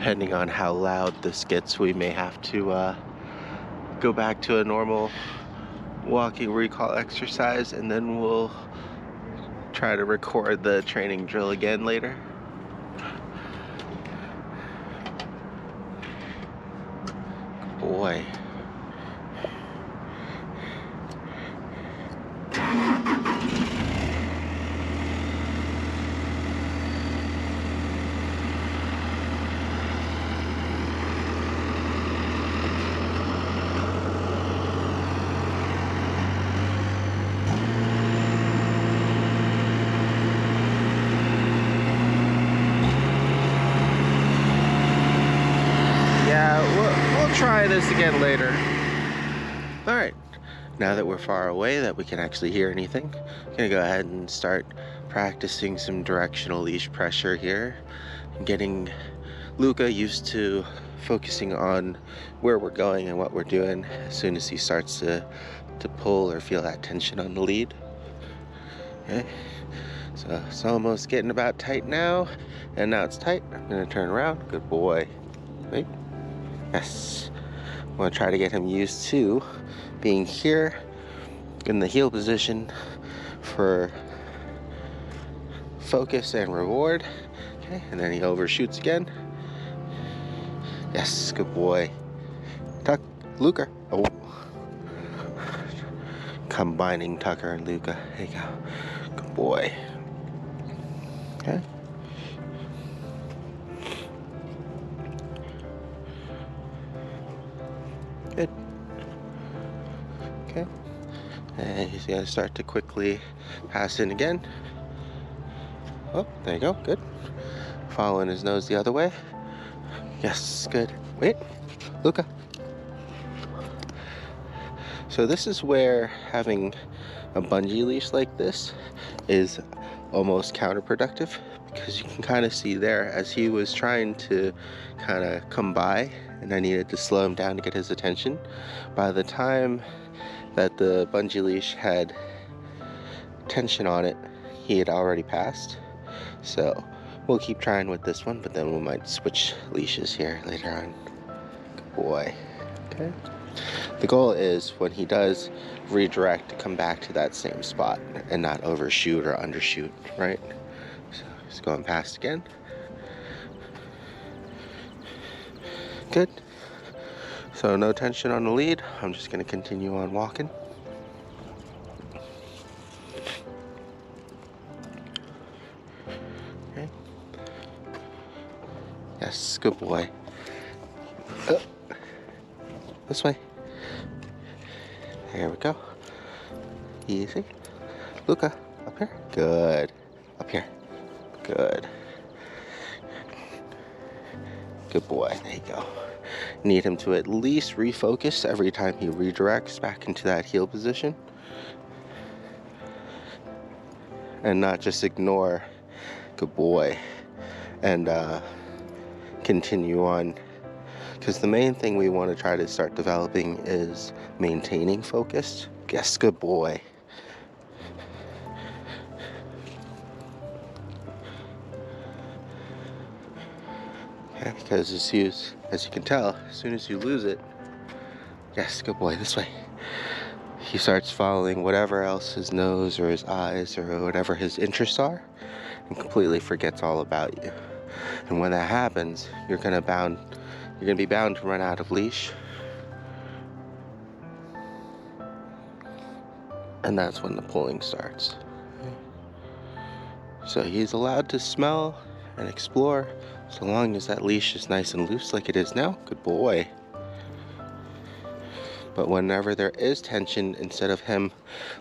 depending on how loud this gets, we may have to go back to a normal walking recall exercise, and then we'll try to record the training drill again later. Good boy. We'll try this again later. All right, now that we're far away, that we can actually hear anything, I'm gonna go ahead and start practicing some directional leash pressure here, and getting Luca used to focusing on where we're going and what we're doing as soon as he starts to pull or feel that tension on the lead. Okay, so it's almost getting about tight now, and now it's tight. I'm gonna turn around. Good boy. Wait. Yes. I'm gonna try to get him used to being here in the heel position for focus and reward. Okay, and then he overshoots again. Yes, good boy. Tuck, Luca. Oh. Combining Tucker and Luca. There you go. Good boy. Okay. Good. Okay. And he's gonna start to quickly pass in again. Oh, there you go. Good. Following his nose the other way. Yes, good. Wait, Luca. So this is where having a bungee leash like this is almost counterproductive, because you can kind of see there as he was trying to kind of come by and I needed to slow him down to get his attention. By the time that the bungee leash had tension on it, he had already passed. So we'll keep trying with this one, but then we might switch leashes here later on. Good boy. Okay. The goal is when he does redirect to come back to that same spot and not overshoot or undershoot, right? So he's going past again. Good. So no tension on the lead. I'm just going to continue on walking. Okay. Yes, good boy. This way. There we go. Easy. Luca, up here. Good. Up here. Good. Good boy. There you go. Need him to at least refocus every time he redirects back into that heel position. And not just ignore. Good boy. And continue on. Because the main thing we want to try to start developing is maintaining focus. Yes, good boy. Okay, because as you can tell, as soon as you lose it, yes, good boy, this way. He starts following whatever else his nose or his eyes or whatever his interests are, and completely forgets all about you. And when that happens, you're gonna be bound to run out of leash. And that's when the pulling starts. So he's allowed to smell and explore so long as that leash is nice and loose like it is now. Good boy. But whenever there is tension, instead of him,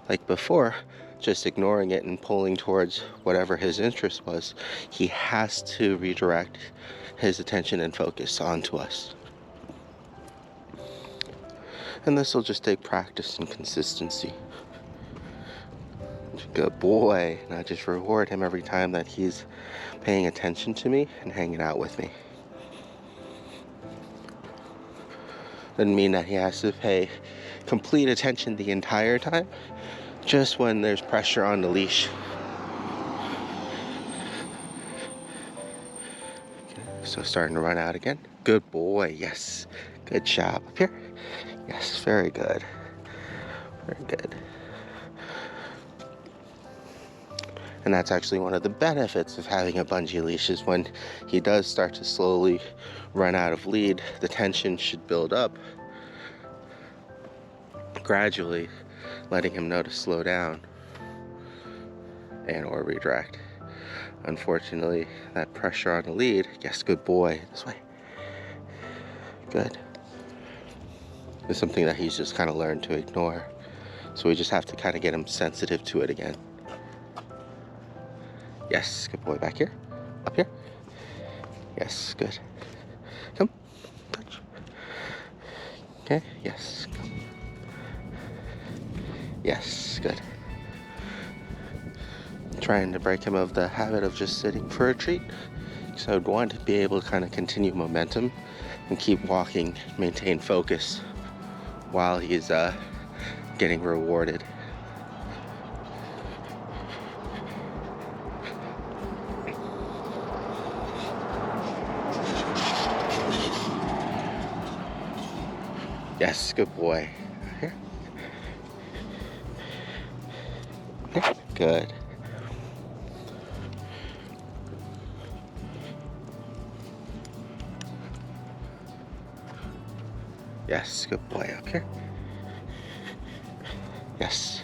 like before, just ignoring it and pulling towards whatever his interest was, he has to redirect his attention and focus onto us. And this will just take practice and consistency. Good boy. And I just reward him every time that he's paying attention to me and hanging out with me. Doesn't mean that he has to pay complete attention the entire time, just when there's pressure on the leash. So starting to run out again. Good boy, yes. Good job. Up here. Yes, very good. Very good. And that's actually one of the benefits of having a bungee leash, is when he does start to slowly run out of lead, the tension should build up, gradually letting him know to slow down and or redirect. Unfortunately, that pressure on the lead, yes, good boy, this way. Good. It's something that he's just kind of learned to ignore. So we just have to kind of get him sensitive to it again. Yes, good boy. Back here. Up here. Yes, good. Come. Touch. Okay, yes. Come. Yes, good. Trying to break him of the habit of just sitting for a treat. So I'd want to be able to kind of continue momentum and keep walking, maintain focus while he's getting rewarded. Yes, good boy. Here. Here. Good. Yes, good boy. Up here. Yes.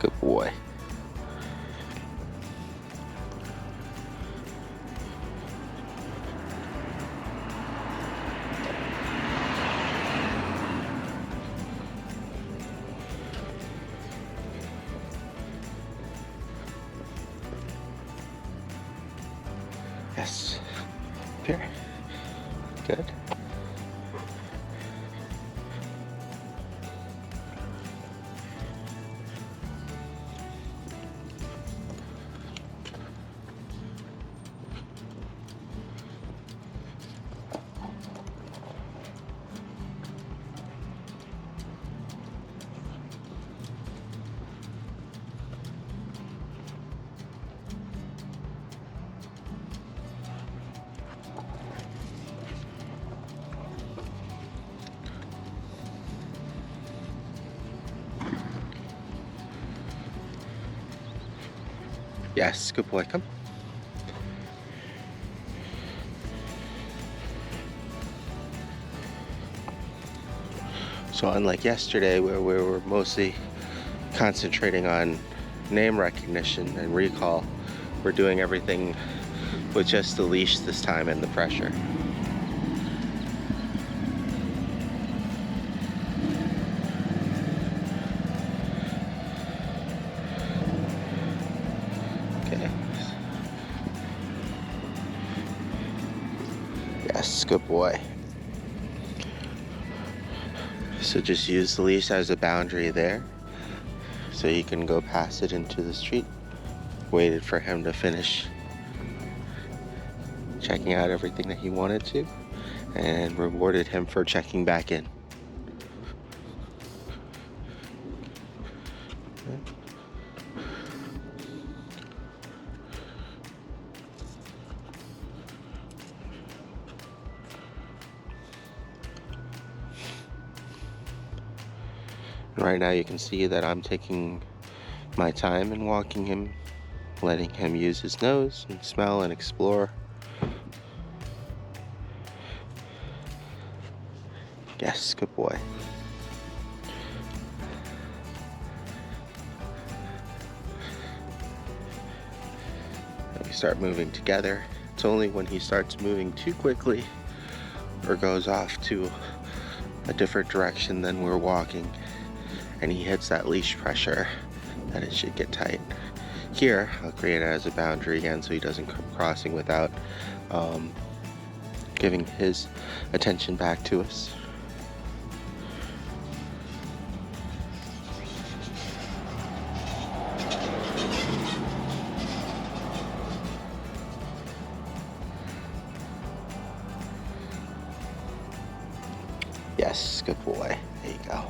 Good boy. Yes. Up here. Good. Yes, good boy. Come. So unlike yesterday, where we were mostly concentrating on name recognition and recall, we're doing everything with just the leash this time and the pressure. Okay. Yes, good boy. So just use the leash as a boundary there, so you can go past it into the street. Waited for him to finish checking out everything that he wanted to, and rewarded him for checking back in. Right now you can see that I'm taking my time and walking him, letting him use his nose and smell and explore. Yes, good boy. And we start moving together. It's only when he starts moving too quickly or goes off to a different direction than we're walking and he hits that leash pressure that it should get tight. Here, I'll create it as a boundary again so he doesn't come crossing without giving his attention back to us. Yes, good boy. There you go.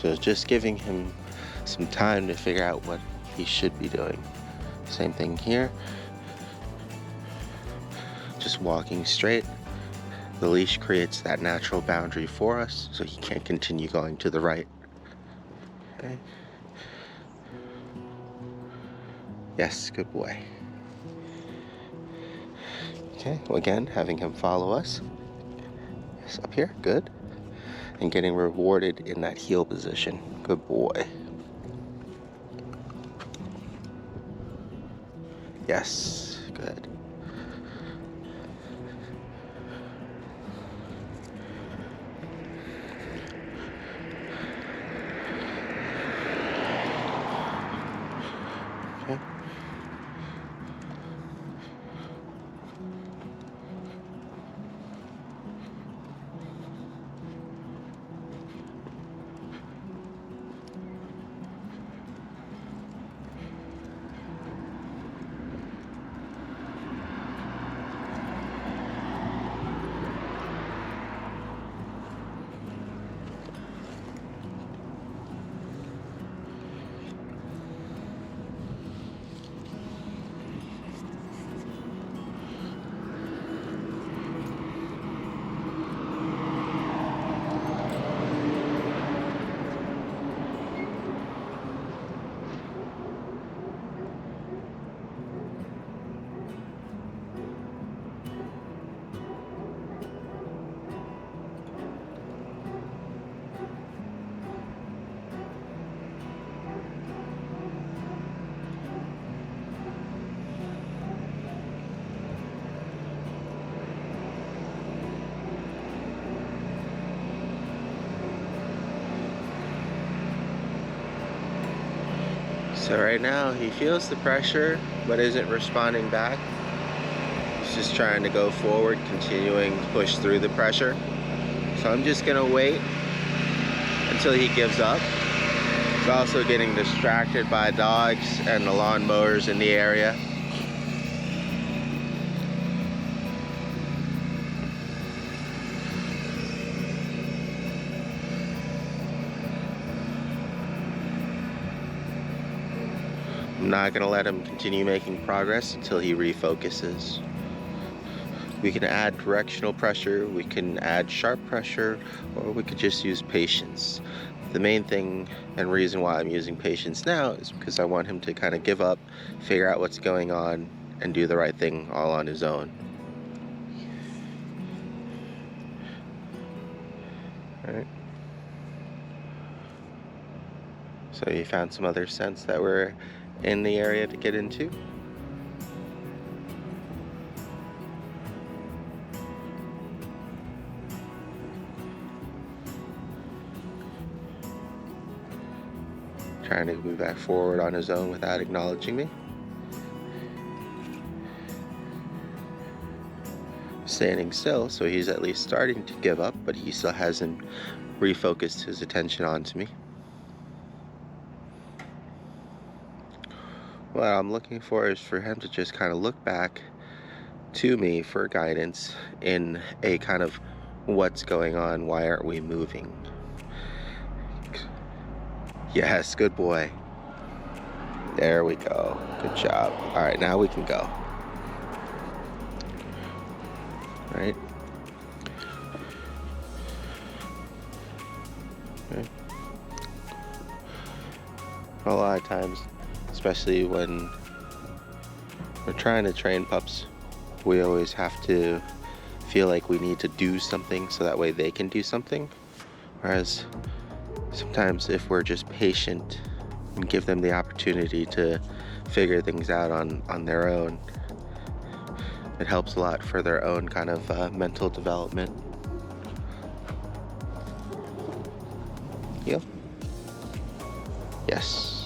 So just giving him some time to figure out what he should be doing. Same thing here. just walking straight. The leash creates that natural boundary for us, so he can't continue going to the right. Okay. Yes, good boy. Okay, well, again, having him follow us. Yes, up here, good. And getting rewarded in that heel position. Good boy. Yes, good. Okay. So right now he feels the pressure but isn't responding back. He's just trying to go forward, continuing to push through the pressure. So I'm just gonna wait until he gives up. He's also getting distracted by dogs and the lawnmowers in the area. I'm not going to let him continue making progress until he refocuses. We can add directional pressure, we can add sharp pressure, or we could just use patience. The main thing and reason why I'm using patience now is because I want him to kind of give up, figure out what's going on, and do the right thing all on his own. All right. So you found some other scents that were in the area to get into? Trying to move back forward on his own without acknowledging me. Standing still, so he's at least starting to give up, but he still hasn't refocused his attention onto me. What I'm looking for is for him to just kind of look back to me for guidance in a kind of what's going on, why aren't we moving? Yes, good boy. There we go. Good job. All right, now we can go. All right. Okay. A lot of times, especially when we're trying to train pups, we always have to feel like we need to do something so that way they can do something. Whereas sometimes if we're just patient and give them the opportunity to figure things out on their own, it helps a lot for their own kind of mental development. Heel. Yes.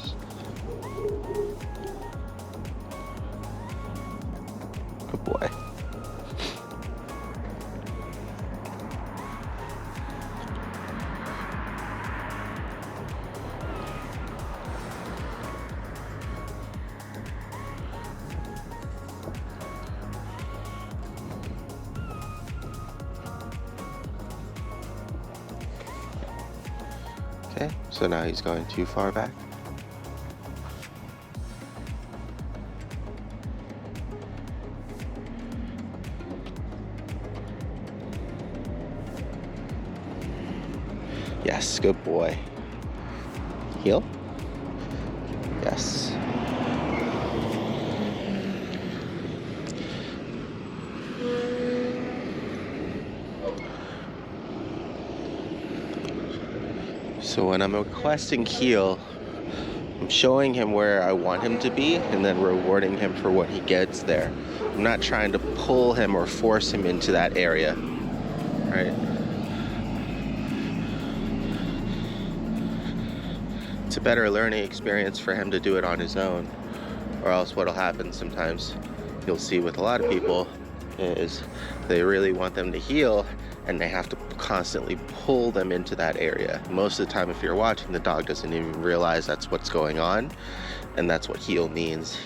Good boy. Okay, so now he's going too far back. Yes, good boy. Heel. Yes. So when I'm requesting heel, I'm showing him where I want him to be and then rewarding him for what he gets there. I'm not trying to pull him or force him into that area, right? It's a better learning experience for him to do it on his own, or else what'll happen sometimes, you'll see with a lot of people, is they really want them to heel and they have to constantly pull them into that area. Most of the time, if you're watching, the dog doesn't even realize that's what's going on, and that's what heel means.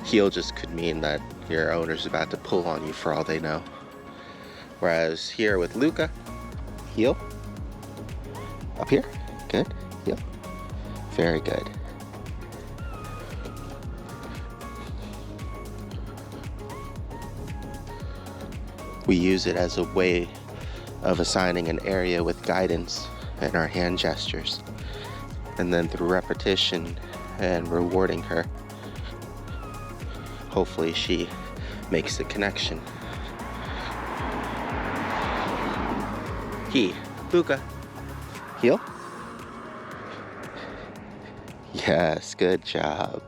Heel just could mean that your owner's about to pull on you for all they know. Whereas here with Luca, heel, up here, good, heel, very good. We use it as a way of assigning an area with guidance and our hand gestures. And then through repetition and rewarding her, hopefully she makes the connection. Luca, heel. Yes, good job.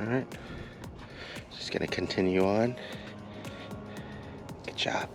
All right, just gonna continue on. Good job.